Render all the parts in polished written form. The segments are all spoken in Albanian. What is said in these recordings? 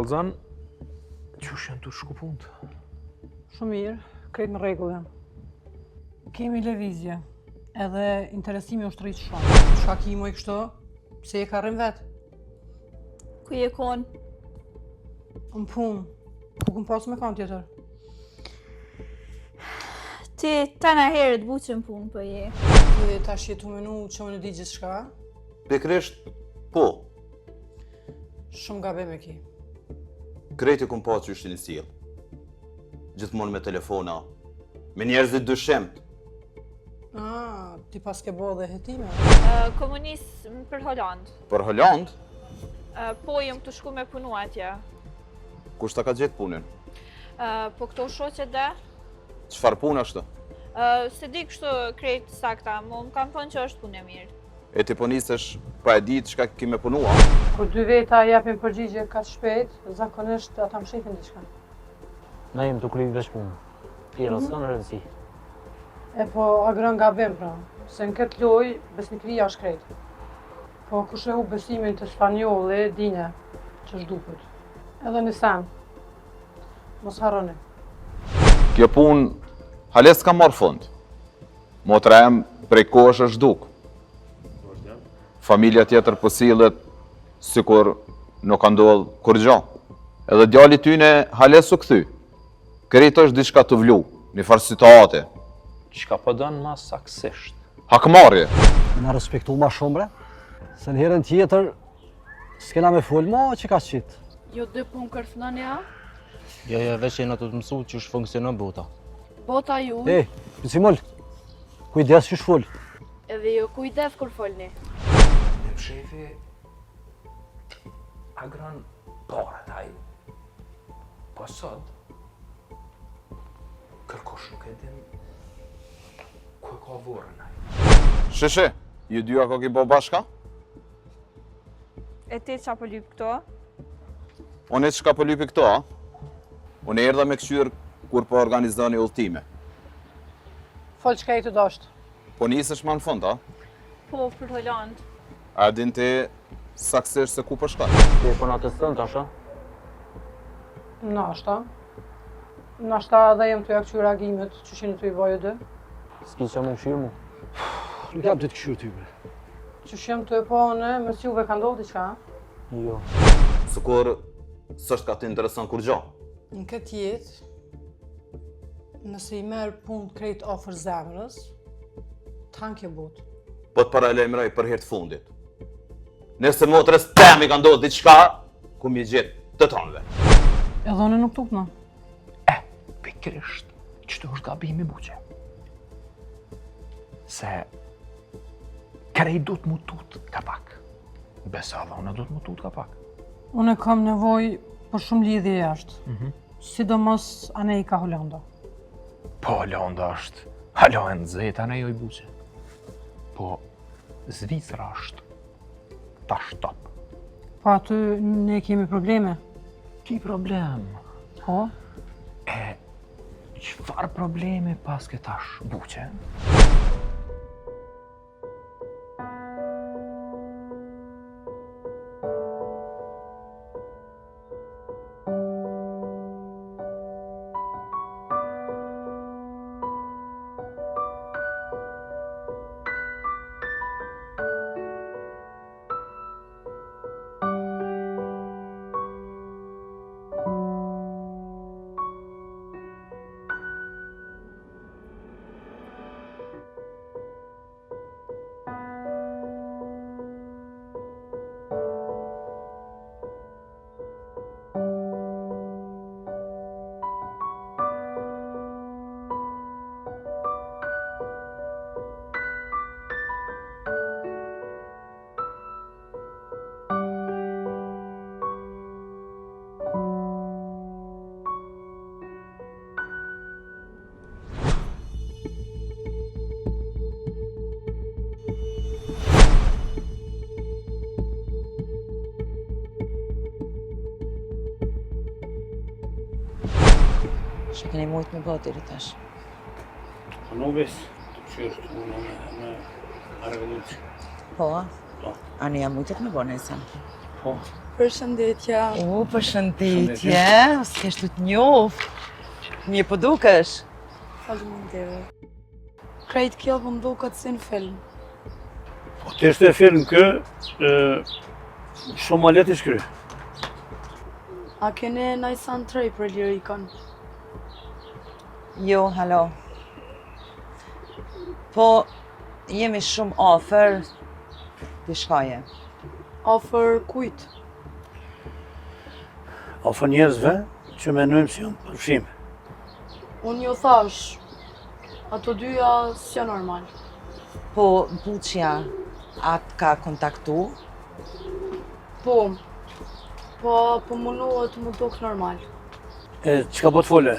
Roxan, qysh janë të shku punët? Shumë mirë, krejt në rregull jam. Kemi lëvizje, edhe interesimi është rritë shumë. Çka ki moj kështu, pse e ka rrim vetë? Ku je kon? Në punë, ku këm pasu me kanë tjetër? Ti tana herët buqën punë për je. Ti tash jetu menu që unë di gjithë shka? Pikrisht, po. Shumë gabim e ki. Krejti kum pa që ishte një sjell. Gjithmonë me telefona, me njerëzit dyshemt. Ti pas ke bo dhe hetime? Komunist për Holland. Për Holland, Po jëm të shku me punu atje. kush ta ka gjetë punën? Po këto shoqet dhe? Çfarë punë është? Se di kështu krejt sakta, më kam thonë që është punë e mirë. E ti po nisesh pa e ditë çka ki me punua? Kur dy veta japin përgjigje ka të shpejt, zakonisht ata më shifin diçka. Na jem të kryjnë veç punë. Tjera s'ka në rëndësi. E po agron gabim pra, se në këtë lojë besnikëria është krejt. Po kush e hu besimin të spanjolli, dine që s'duket. Edhe në sen, mos harroni. Kjo punë hales ka marrë fund. Motra em prej kohësh është duk. Familja tjetër po sillet sikur nuk ka ndodhur kur gjë. Edhe djali tyne hales u kthy. Krejt është diçka të vlu, një farë situate. Qka po dënë ma saksisht? Hakmarrje. Na respektu ma shumë bre, se në herën tjetër s'kena me fol ma që ka qitë. Jo dy punë kërcënën ja? Jo, veç jena të mësu që është funksionon bota. Bota ju, Picimol, kujdes që shfol. edhe ju kujdes kur folni. Në shefi agron parët aj. Po sot, kërkosh nuk e din ku e ka vorën aj. Sheshe, ju dyja ka ki bo bashka? E ti qa po lyp këto? Unë e çka po lypi këto, a? Unë erdha me këshyr kur po organizoni udhëtime. Fol çka i të dashtë. Po nisesh ma në fund, a? Po, për Holland. A din ti saksisht se ku po shkon? Ti e po në atestën tash, a? Nashta edhe jem të ja këqy reagimet që shini të i bajë dë. S'ki që më këshirë mu? Nuk jam të të këshur ty bre. Që shem të e po në mes juve ka ndodhë diçka? Jo. Sikur s'është ka të intereson kur gjë. Në këtë jetë, nëse i merë punë krejt ofër zemrës, tanë kjo botë. Po të paralajmëroj për herë të fundit. Nëse motrës temi ka ndodhur diçka, ku mi gjet të tonëve. Edhe unë nuk tukna. Pikrisht, qëto është gabimi buqe. Se krej du të mutut ka pak. Besa dhe unë du të mutut ka pak. Unë kam nevoj për shumë lidhje jashtë. Sidomos anej ka Hollanda. Po, Hollanda është halo e nëzet, anej oj buqe. Po, Zvicra është tash top. Po aty ne kemi probleme. Ki problem? Po? Qëfar problemi pas ke tash buqe? Që keni mujtë me bëtë diri tash. Po nuk ves të qyrtë, unë me revoluci. Po, Po. Ani jam mujtët me bënë e sen. Po, Përshëndetje. Përshëndetje, s'kesh të njoft. Mirë po dukesh. Faleminderit. Krejt kjo po më duket si në film. Po të ishte film kë, shumë ma leti shkry. A keni ndaj san trej për lirikën? Jo, halo. Po, jemi shumë afër të shkaje. Afër kujt? Afër njerëzve që menojmë si janë përfshime. Unë ju thash, ato dyja s'ja normal. Po, buqja atë ka kontaktu? Po munduhet më duk normal. Qka po të fole?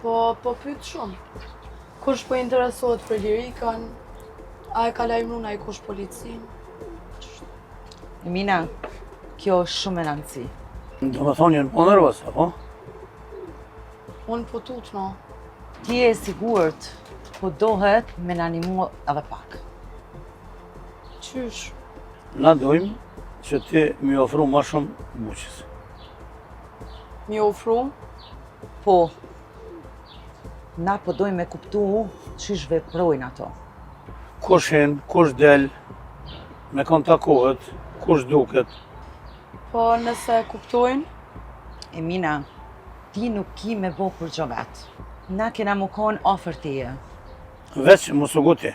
Po pyet shumë. Kush po interesohet për lirikën, a e ka lajmëruar ai kush policin? Mina, kjo është shumë e rëndësi. Do me thonë jenë po nervos, apo? Unë po tutno. Ti e sigurt, po dohet me në animu edhe pak. Qysh? Na dojmë që ti mi ofru ma shumë buqës. Mi ofru? Po, na po dojmë me kuptu çish veprojnë ato. Kush hin, kush del, me kontakohet, kush duket. Po nëse kuptojnë? Emina, ti nuk ki me bo për gjogat. Na kena mu konë ofër tije. Veç mos u guti.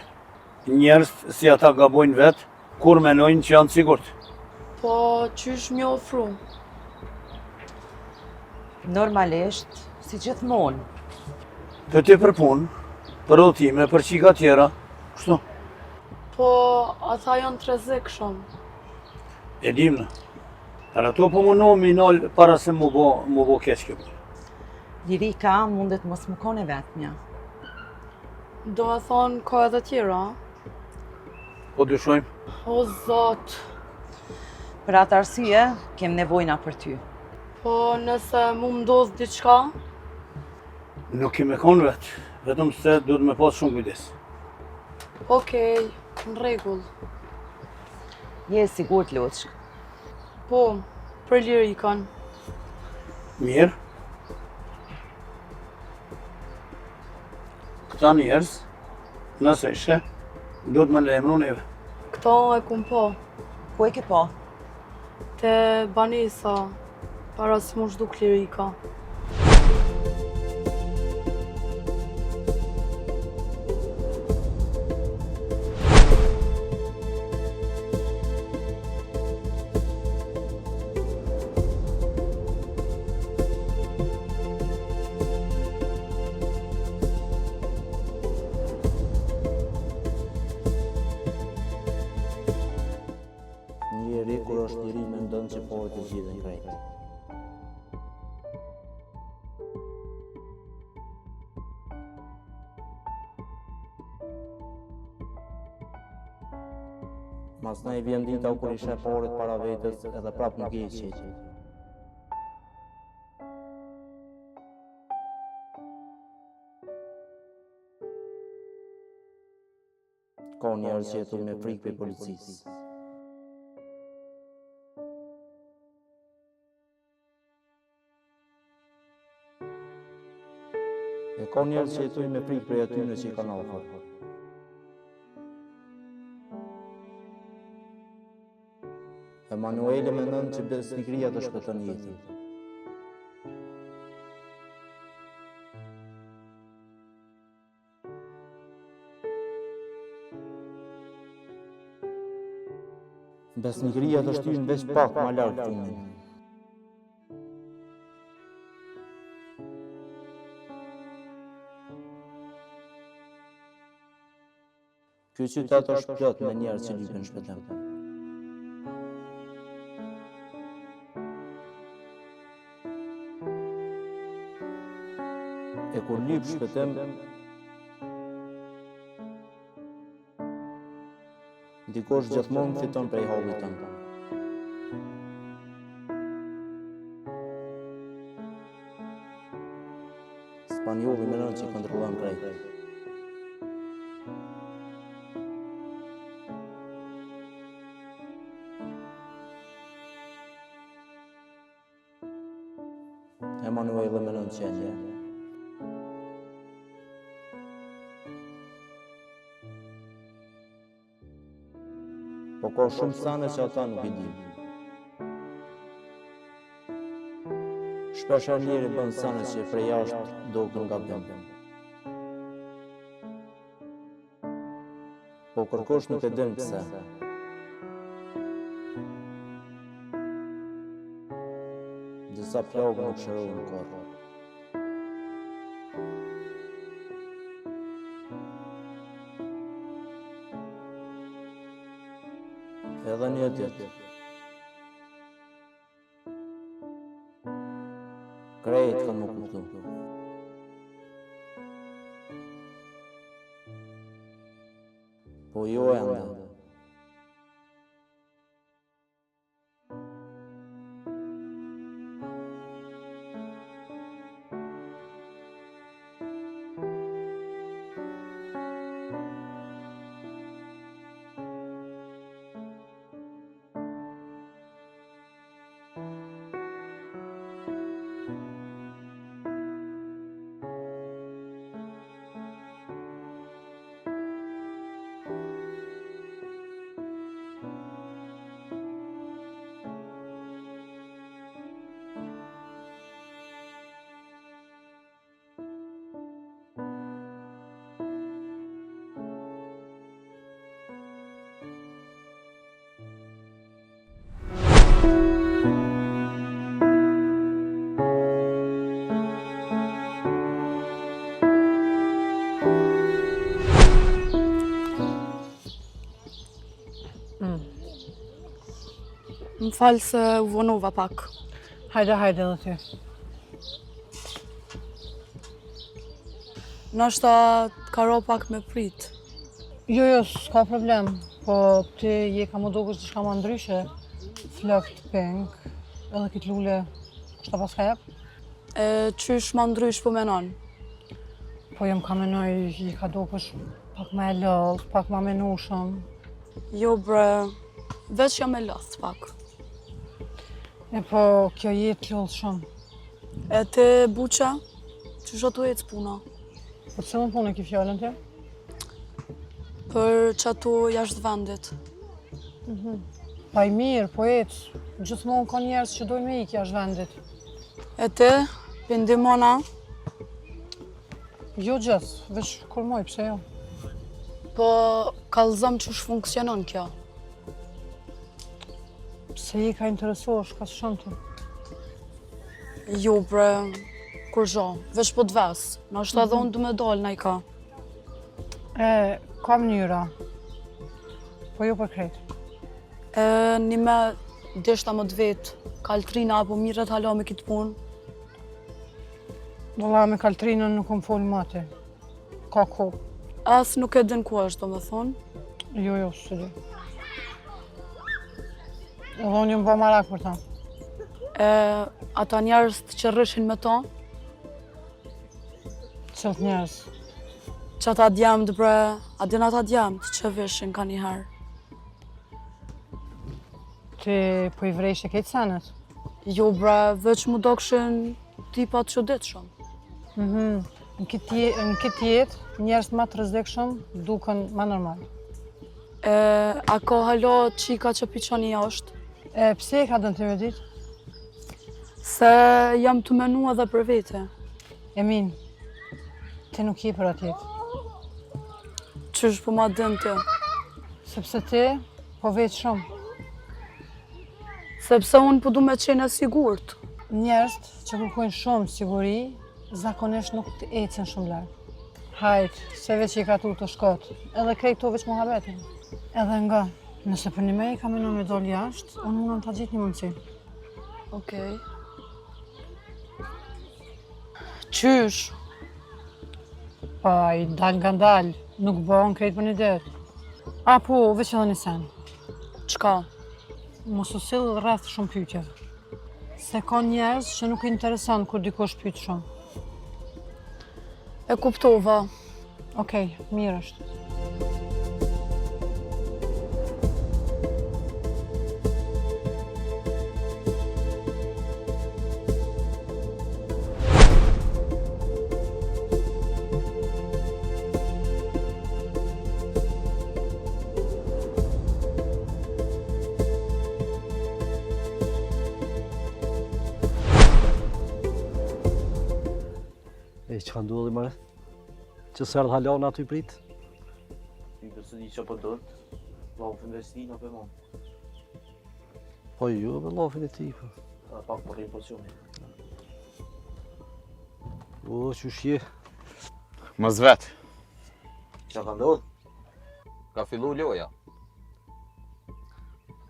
Njerëz si ata gabojnë vetë, kur menojnë që janë të sigurt. Po qysh mi ofru? Normalisht, si gjithmonë. Të ti për punë, për udhëtime, për qika tjera, kështu. Po ata janë të rrezikshëm. E dimna. Për ato po mundohem mi nal para se mu bo keq kjo. Lirika mundet mos më kone vetëmja. Do e thonë ka edhe tjera? Po dyshojmë. O zot, Për atë arsye, kem nevojna për ty. po nëse mu ndodh diçka, Nuk i me konë vetë, vetëm se duhet me pas shumë kujdes. okej, në rregull. Je e sigurt, Luçk. Po, për lirikën. Mirë. Këta njerëz, nëse ishe, duhet me lejmëru neve. Këto e kum po, Ku e ke po? te Banisa, para se mu zhduk lirika. Njeri kur është njeri mendon që po të gjithë krejt. Mas na i vjen dita kur i sheh porët para vetës edhe prap nuk i qeq. Ka njerëz që jetojnë me frikë për policisë. E ka njerëz që jetojnë me frikë për atyre që i kanë afër. Emanuele mendon që besnikëria të shpëton jetën. Besnikëria të shtyn veç pak më larg fundin. Ky qytet është plot me njerëz që lypen shpëtim. E kur lyp shpëtim, dikush gjithmonë fiton prej hallit tënd. Spanjolli mendon që i kontrollon krejt. qenje. Po ka shumë sane që ata nuk i di. Shpesh njeri bën sane që prej jashtë duken gabim. Po kërkosh nuk e din pse. Disa plagë nuk shërojnë korë. Edhe një ditë. Krejt kanë më kuptu. Po jo ende. Më falë se u vonova pak. Hajde edhe ty. Nashta ka ro pak me prit. Jo, s'ka problem. Po ti je ka më dukesh diçka më ndryshe. Flokt pink, edhe këtë lule, kështa pas ka jep? Qysh ma ndrysh po menon? Po jam ka menoj, i ka dukesh pak më e lodh, pak më menushëm. Jo bre, veç jam e lodh pak. E po, kjo jetë lodh shumë. E te buqa, qysh ato ecë puna? Po cilën punë e ki fjallën ti? Për qato jashtë vendit. Pa i mirë, po ecë. Gjithmonë ka njerës që dojnë me ikë jashtë vendit. E te, pëndimona? Jo gjithë, veç kur moj, pse jo? Po, kallëzëm qysh funksionon kjo. Pse i ka interesosh, ka shumë të? Jo bre, kur zho, veç po t'ves. Nashta edhe unë du me dal na i ka. Ka mënyra. Po jo për krejt. Një me deshta më t'vetë, kaltrina apo mirët hala me kitë punë. Dolla me kaltrinën nuk më folë mati. Ka ko. As nuk e din ku është, do me thonë. Jo, së di. Edhe unë jëmë ba marak për ta. Ata njerës që rrëshin me ta, Qëtë njerës? që ata djemët bre, a din ata djemët që vishin ka njëherë. Ti po i vrejsh e kejtë senet? Jo bre, veç mu dokshin tipat që ditë shumë. Në këtë jetë, njerës ma të rëzdekshëm duken ma normal. A ka halo qika që piqoni jashtë? Pse e ka dënë të me ditë? Se jam të menu edhe për vete. Emin, ti nuk je për atjetë. Qysh po ma dën ti? Sepse ti po vetë shumë. Sepse unë po du me qenë e sigurt. Njerëzt që kërkojnë shumë siguri, zakonisht nuk të ecen shumë larg. Hajt, se veç i ka tu të shkot, edhe krejt to veç muhabetin. Edhe nga, nëse për një me i ka menu me dol jashtë, unë mundon të gjitë një mundësi. Okej. Qysh? Pa, i dal nga dal, nuk bëhen krejt për një ditë. Apo, veç edhe një sen. Qka? Mos u sill rreth shumë pyetjeve. Se ka njerëz që nuk i intereson kur dikush pyet shumë. E kuptova. Okej, mirë është. që ka ndodhi mëre? Që së erdhë halon aty prit? Ty përse di që për dëllët, lafën vesti në për mund. Po jo, me lafin e ti, po. Dhe pak për impulsioni. O, që shje. Më zvet, Që ka ndodhë? ka fillu loja.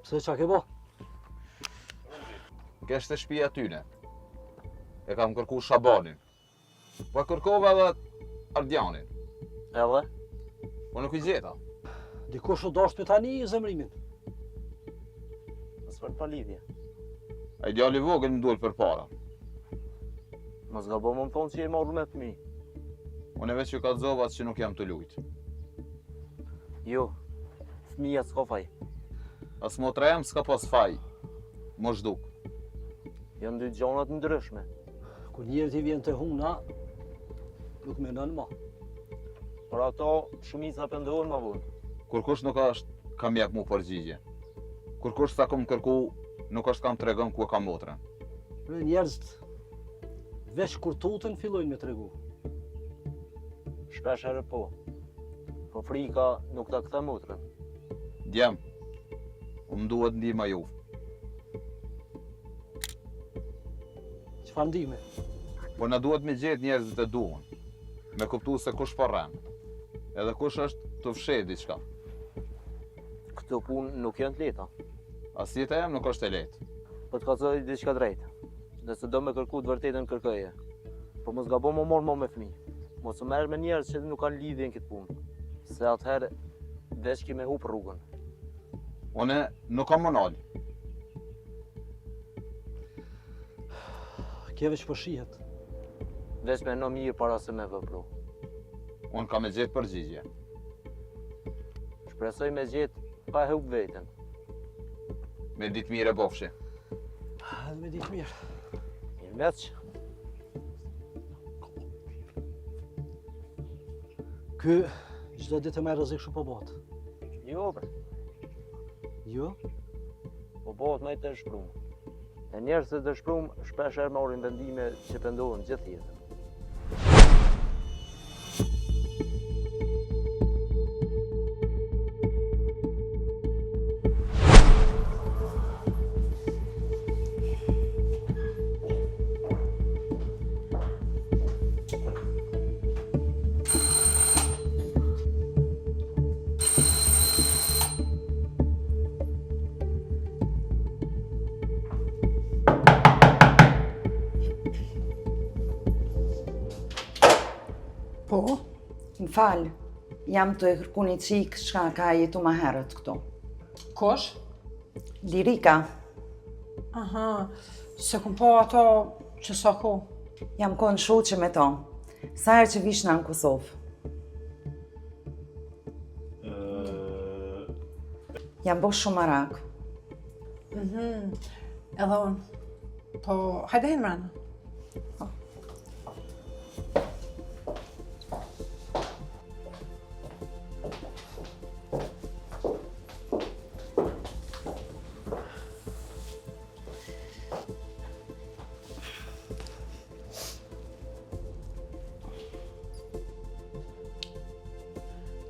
Pse qa ke bo? Keshte shtëpia tyne. E kam kërku Shabanin. Po kërkova edhe Ardianin. Edhe? Po nuk i gjeta. Dikush u dasht me tani zemrimin. Nësë për pa lidhje. Ai djali vogël më duhet për para. Mos gabo më thonë që je marrë me fëmi. Unë veç ju kallzova që nuk jam të lujt. Jo, fëmija s'ka faj. As motra jam s'ka pas faj. Mo zhduk. Janë dy gjanat ndryshme. Kur njerët i vjen të huna, nuk me nënë ma. Por ato shumica pëndohen ma vonë. Kur kush nuk është kam jep mu përgjigje. Kur kush sa kom kërku, nuk është kam tregon ku e kam motrën. Njerëzit, veç kur tutën fillojnë me tregu. Shpesh herë po. Po frika nuk ta kthe motrën. Djem, më duhet ndihma juve. Çfarë ndihme? Po na duhet me gjetë njerëzit e duhun. Me kuptu se kush po rren. Edhe kush është të fshet diçka. Këto punë nuk janë të leta. As jeta jam nuk është e lehtë. Po të kacoj diçka drejtë. Dhe se do me kërku të vërtetën kërkëje. Po mos gabo më morë më me fëmi. Mos më merr me njerëz që nuk kanë lidhje në këtë punë. Se atëherë veç ki me hu për rrugën. Une nuk kam monal. Kje veç po shihet. Veç me në mirë para se me vëpru. Unë kam e gjetë përgjigje. Shpresoj me gjetë pa e hup vetën. Me ditë mire bofshi. Edhe me ditë mirë. Mirë meq. Ky, çdo ditë më rrezik shumë po bëhet. Jo, bre. Jo? Po bëhet më të shprumë. E njerëzit të shprumë shpesh herë marrin vendime që pendohen gjithë jetën. Po, Më falë, jam të e kërku një qikë shka ka jetu ma herët këtu. kush? Lirika, Aha, se kum po ato që sa ko. jam konë shoqe me to. Sa herë që vishna në Kosovë. Jam bo shumë marak. Edhe unë. Po, hajde hinë mrena.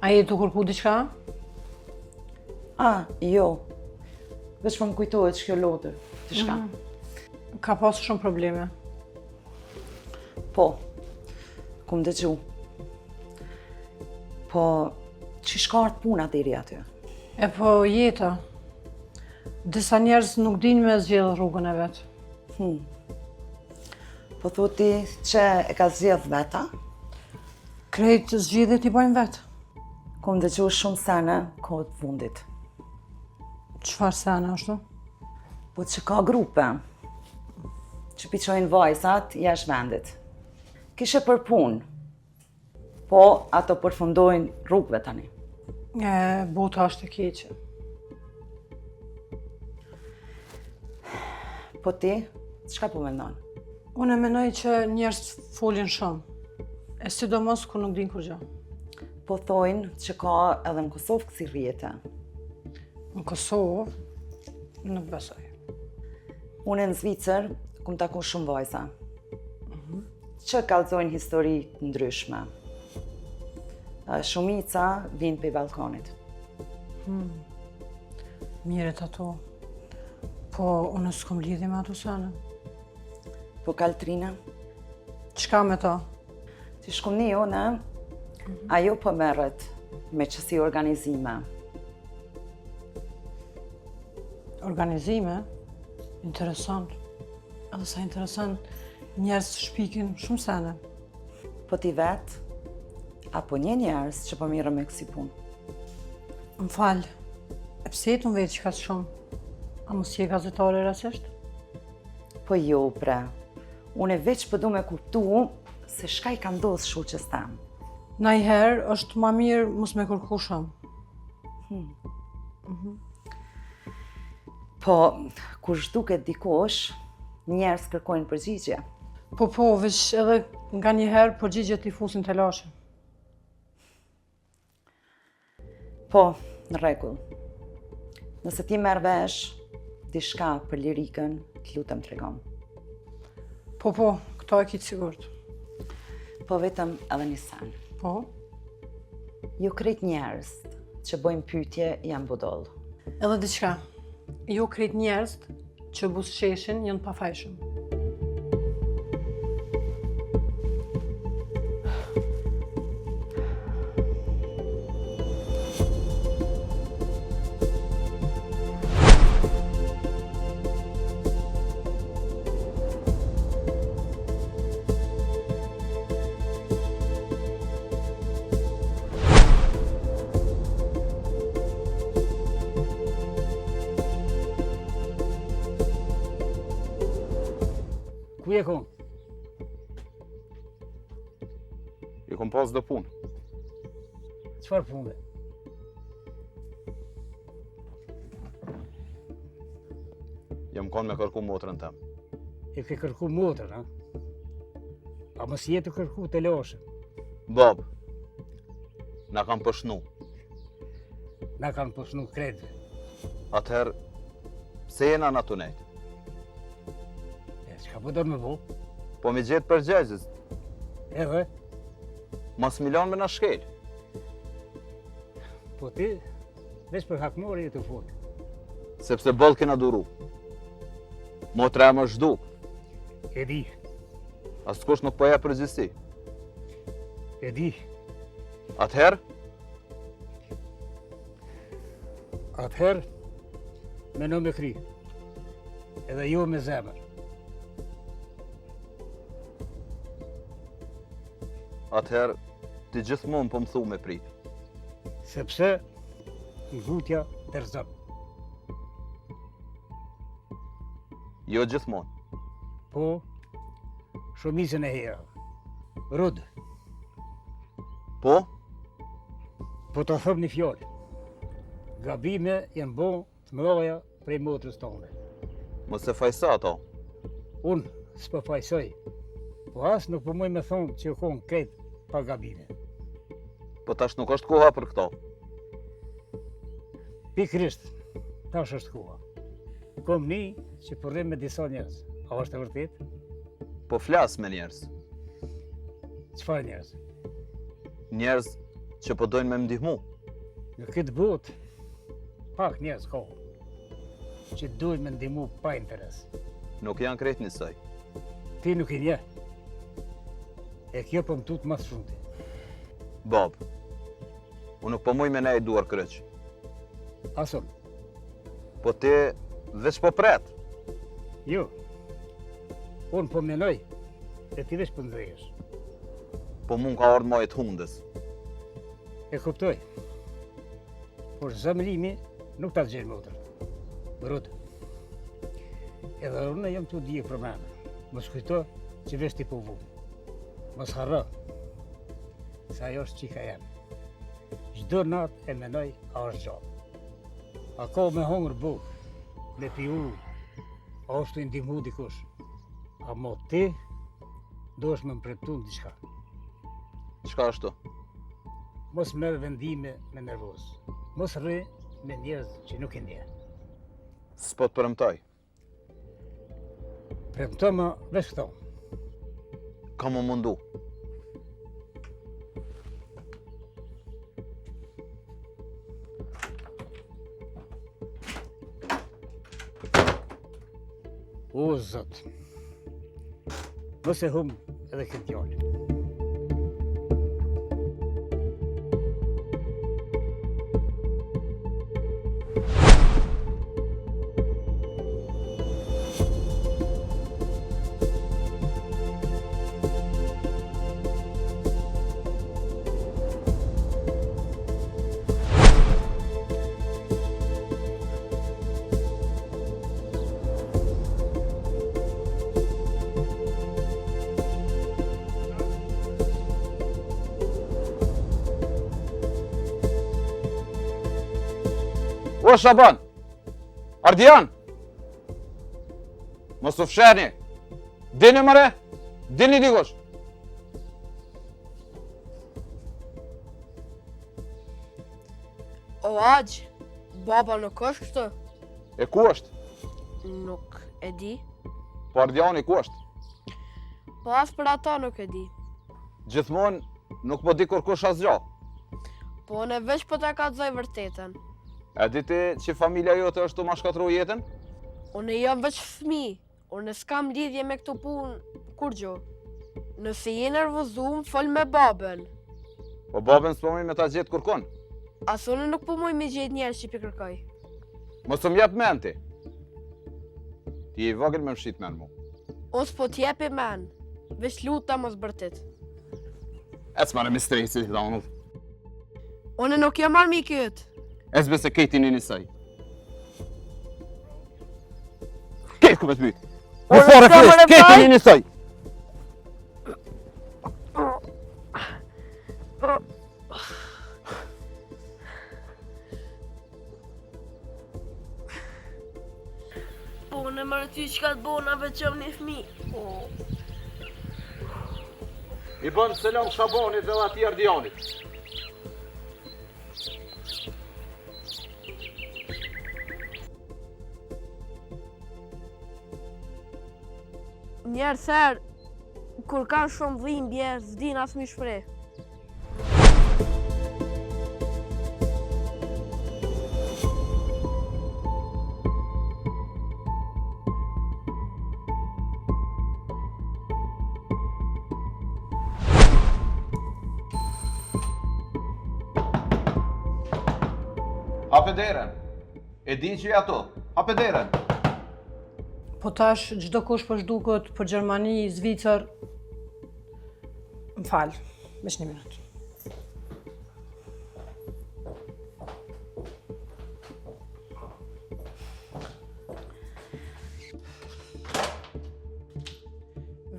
A je të kërku diqka? Jo. Veç po më kujtohet që kjo lodër. Të shka. Ka pasur shumë probleme. Po, kum dëgju. Po, që shkartë puna deri aty? E po jeta. Disa njerëz nuk din me zgjedhë rrugën e vetë. Po thoti që e ka zgjedh veta? Krejt zgjedhjet i bojnë vetë. Kum dëgju shumë sene kohët fundit. Çfarë sene ashtu? Po që ka grupe që piqojnë vajzat jashtë vendit. Kishe për punë, po ato përfundojnë rrugëve tani. Bota është e keqe. Po ti, çka po mendon? Unë e menoj që njerëz folin shumë, e sidomos kur nuk din kur gjë. Po thojnë që ka edhe në Kosovë kësi rrjete. Në Kosovë, nuk besoj. Unë në Zvicër, kum taku shumë vajza. që kallëzojnë histori të ndryshme. Shumica vinë pe balkonit. Mirët ato. Po, unë s'kom lidhje me ato sene. Po Kaltrina, Qka me ta? si shkumni une, ajo po merret me qësi organizime. Organizime? Interesant. Edhe sa interesant, njerës të shpikin shumë sene. Po ti vet, apo një njerës që po mirë me kësi punë. Më falë, e pse të më vetë që ka shumë? A mos je gazetare rasisht? Po jo, bre, unë e veç përdu me kuptu se shka i ka ndodhë shoqës tem. Najherë është ma mirë mos me kërku shumë. Po, kur zhduket dikush, njerës kërkojnë përgjigje. Po, veç edhe nga njëherë përgjigjet t'i fusin të lashe. Po, në rregull. Nëse ti merr vesh diçka për lirikën, të lutem tregon. Po, këto e kitë sigurt. Po vetëm edhe një sen. Po? Jo krejt njerëz që bojnë pyetje janë budoll. Edhe diçka, jo krejt njerëz që buzëqeshin janë pafajshëm. Ku je kon? I kom pas dhe punë. Çfarë pune? Jam konë me kërku motrën tem. E ke kërku motrën, a? A mos je të kërku të lashën? Bab, na kam përshnu. Na kanë përshnu kredve. Atëherë, pse jena në tunejt? Çka po do me bo? Po me gjetë përgjegjës, Edhe, mas milion me na shkel. po ti, veç për hakmori e të folë. Sepse boll kena duru. Motra e më zhduk, E di, askush nuk po ja përgjithsi. e di. Atëherë, Atëherë, meno me kri. Edhe jo me zemër. atëherë, ti gjithmonë po më thu me prit. Sepse, ngutja tërzon. Jo gjithmonë. Po, shumicën e hera. Rud, Po, po të thëmë një fjallë. Gabime janë bo të mëdha prej motrës tonë. mos e fajsa ato. Unë s'po fajsoj, po as nuk po muj me thonë që konë krejt pa gabime. Po tash nuk është koha për këto. Pikrisht, tash është koha. Kom një që përrim me disa njerëz. A është e vërtet? Po flas me njerëz. Çfarë njerëz? Njerëz që po dojnë me më ndihmu. Në këtë botë, pak njerëz ka që duhet me ndihmu pa interes. Nuk janë krejt njësoj. Ti nuk i nje. E kjo po më tut mas shumëti. Bob, unë nuk po muj me ne i duar kryq. Asun, Po ti veç po pret. jo. Unë po menoj, e ti veç po ndrejesh. Po mund ka ardhë majt hundës. E kuptoj. Por zemrimi nuk ta gjenë motrën. Brut. Edhe unë jam të dije për mene. Mos kujto që veç ti po vu. Mos harro. Se ajo është qika jam. Çdo natë e menoj a është gjallë. A ka me hongër buk, me pi ujë, a është të ndihmu dikush. A mo ti, do është me më premtu në diçka. Çka është to? Mos merr vendime me nervoz. Mos rri me njerëz që nuk e ndje. S'po të përëmtoj. Premto më veç këto. ka më mundu. O, Zot. Mos e hum edhe këtë djalë. O, Shaban! Ardian! Mos u fsheni! Dini mëre! Dini dikush! O, Aq, baba nuk është këtë? E ku është? Nuk e di. Po Ardiani ku është? Po as për ata nuk e di. Gjithmonë nuk po di kur kush asgjë. Po ne veç po ta kallzoj vërtetën. E di ti që familja jote është të ma shkatru jetën? Unë jam veç fëmi. Unë s'kam lidhje me këtu punë kur gjo. Nëse je nervozum, fol me babën. Po babën s'po me ta gjetë kurkon. As unë nuk po muj me gjetë njerë që pi kërkoj. Mos të m'jep men ti. Ti i vogël me mshit men mu. Unë s'po t'jepi men. Veç luta mos bërtit. E s'ma në mistresi, Donald. Unë nuk jam armi këtë. E s'bese kejti një njësaj. Kejt ku me t'byt. Në fare flesh, kejti një njësaj. Po në mërë ty që ka të bona veqëm një fmi. I bën selam Shabanit dhe ati Ardianit. Njerë therë, kur kanë shumë dhimbje, s'din as mi shprej. Hape deren. E di që ato. Hape deren. Po tash, gjdo kush po shduket për Gjermani, Zvicër... Më falë, veç një minutë.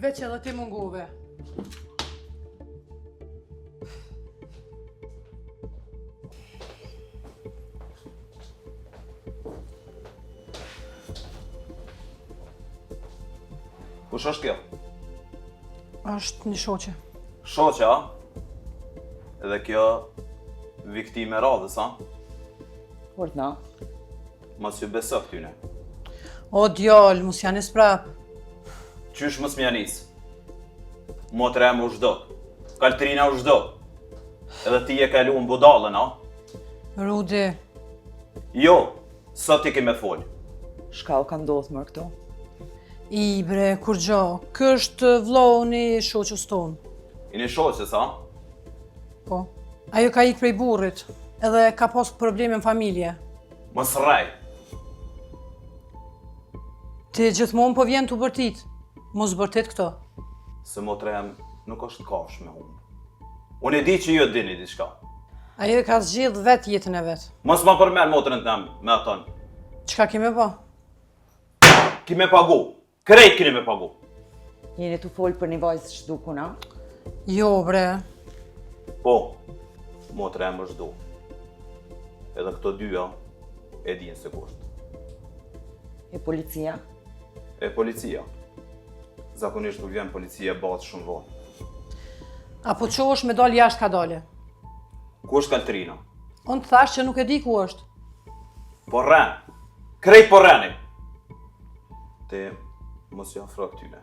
Veç edhe ti mungove. Kush është kjo? Është një shoqe. Shoqja? Edhe kjo viktime radhës, a? Urdhna. Mos ju beso këtyne. O djallë, mos janis prap. Qysh mos mjanis? Motra e më u zhdok. Kaltrina u zhdok. Edhe ti e kalu në budallën, a? Rudi, Jo, sot ti ke me folë. Shka u ka ndodhë mërë këto? i bre, kur gjo, kë është vllau një shoqës tonë. I një shoqës, a? Po. Ajo ka ikë prej burrit, edhe ka pas probleme në familje. Mos rrej. Ti gjithmonë po vjen të bërtit, mos bërtit këto. Se motra jam nuk është kafsh me unë. Unë e di që ju e dini diçka. Ajo e ka zgjidh vetë jetën e vetë. Mos ma përmen motrën tem me aton. Çka kime po? Ki me pagu. Krejt kini me pagu. Jeni të folë për një vajzë shduku, na? Jo, bre. Po, motra jam është do. Edhe këto dyja e dinë se kusht. E policia? E policia. Zakonisht nuk vjen policia batë shumë vonë. Apo qosh me dal jashtë ka dale. Ku është Kaltrina? Unë të thash që nuk e di ku është. Po rren. Krejt po rreni. Te mos ju afro këtyne.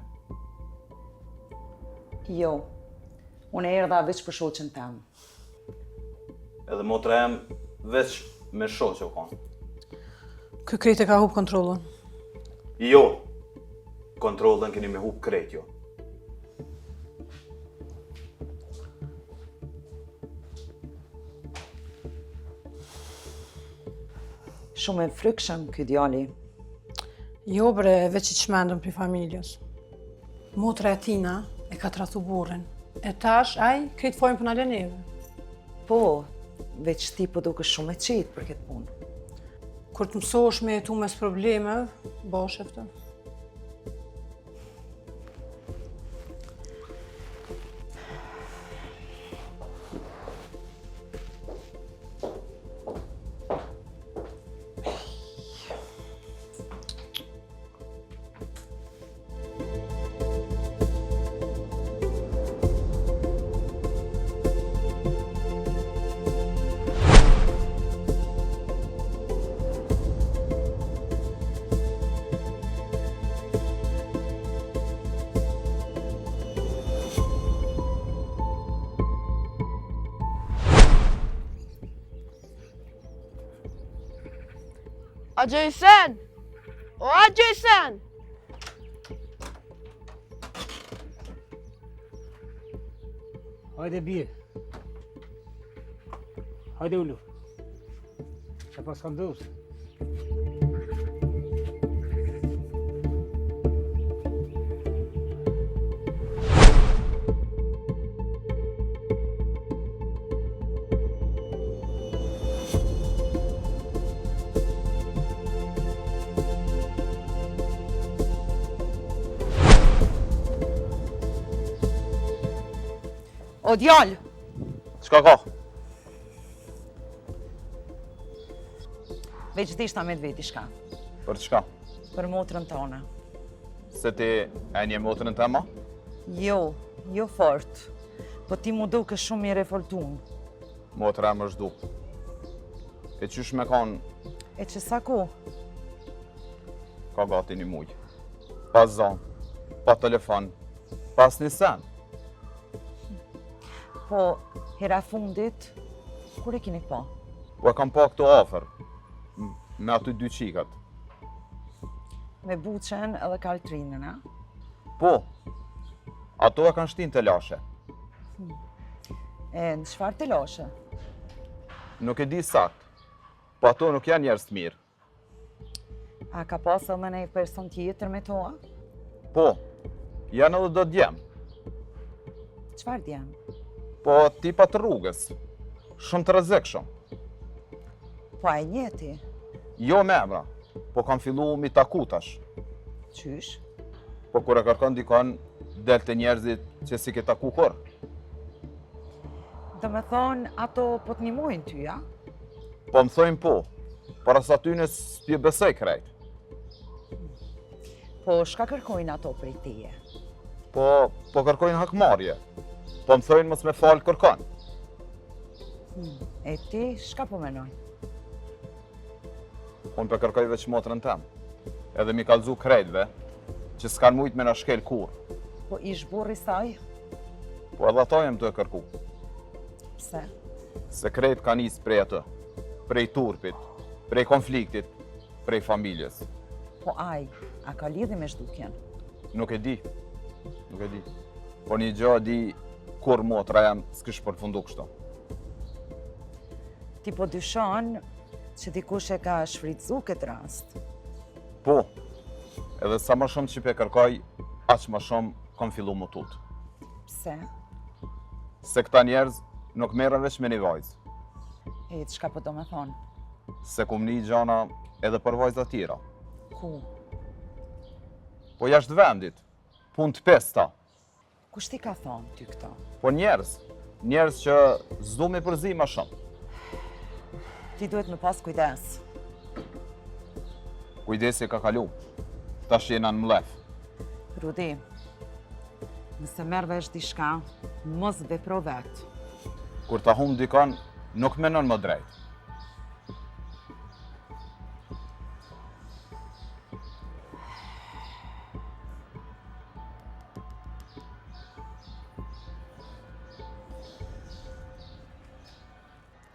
Jo, unë erdha veç për shoqen tem. Edhe motra jam veç me shoqe u konë. Ky krejt e ka hub kontrollën. Jo, kontrolën keni me hub krejt jo. Shumë e frikshëm ky djali. Jo bre, veç i çmendëm për familjes. Motra e tina e ka trathu burrin. E tash, aj, krejt fojnë për nale neve. Po, veç ti po duke shumë e qitë për këtë punë. Kur të mësosh me jetu mes problemeve, bosh e këtë. A Jason! O a Jason! Hajde bie. Hajde ullu. Që pas kam dosë. O djallë! Çka ka? Veç dishta me të veti shka. Për çka? Për motrën tone. Se ti e një motrën tema? Jo, jo fort. Po ti mu duke shumë i revoltun. Motra më zhdu. E qysh me kanë E që sa ku? ka gati një muj. Pa zonë, pa telefon, pas një sen. Po, hera fundit, kur e kini po? Po e kam pa këto afer, me aty dy qikat. Me buqen edhe kaltrinën, a? Po, ato e kanë shtin të lashe. E në çfarë të lashe? Nuk e di sakt, po ato nuk janë njerëz të mirë. A ka pas edhe me një person tjetër me toa? Po, janë edhe do djem. Çfarë djem? Po tipa të rrugës, shumë të rrezikshëm. Po a e njeti? Jo me emra, po kam fillu mi taku tash. Qysh? Po kur e kërkon dikon, del të njerëzit që si ke taku kur. Do me thonë, ato po të njëmojnë ty, ja? Po më thojnë po, para sa ty në s'pje besoj krejt. Po shka kërkojnë ato prej teje? Po kërkojnë hakmarje. Po më thojnë mos me falë kërkon. E ti, shka po menoj? Unë për kërkoj veç motrën tem. Edhe mi kalzu krejtve, që s'kan mujt me në shkel kur. Po ish burri saj? Po edhe ato jem të e kërku. Pse? Se krejt ka nis prej atë, prej turpit, prej konfliktit, prej familjes. Po aj, a ka lidhi me zhdukjen? Nuk e di. Po një gjë di kur motra jam s'kish përfundu kështu. Ti po dyshon që dikush e ka shfrytzu këtë rast? Po, edhe sa më shumë që pe kërkoj, aq më shumë kam fillu më tut. Pse? Se këta njerëz nuk merren veç me një vajzë. E, çka po do me thonë? Se kum një gjana edhe për vajza tjera. Ku? Po jashtë vendit, pun të pesta. Kush ti ka thonë ty këto? Po njerëz që s'du me përzi ma shumë. Ti duhet me pas kujdes. Kujdesi ka kalu, tash jena në mlef. Rudi, nëse merr vesh diçka, mos vepro vet. Kur ta hum dikon, nuk menon më drejt.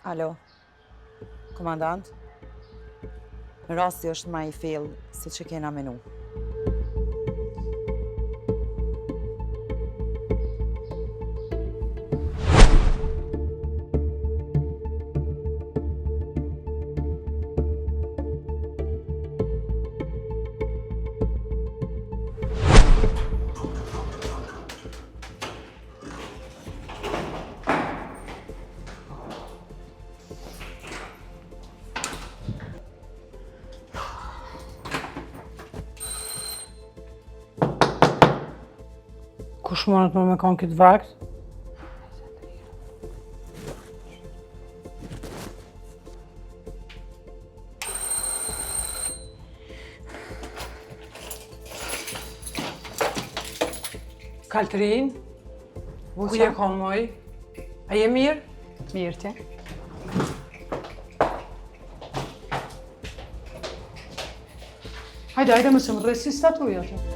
Alo, komandant? Rasti është ma i fill si që kena menu. Kush mundet më me konë këtë vakt? Kaltrin, ku je konë moj? A je mirë? Mirë ti. Hajde, më së më rresi statuja të.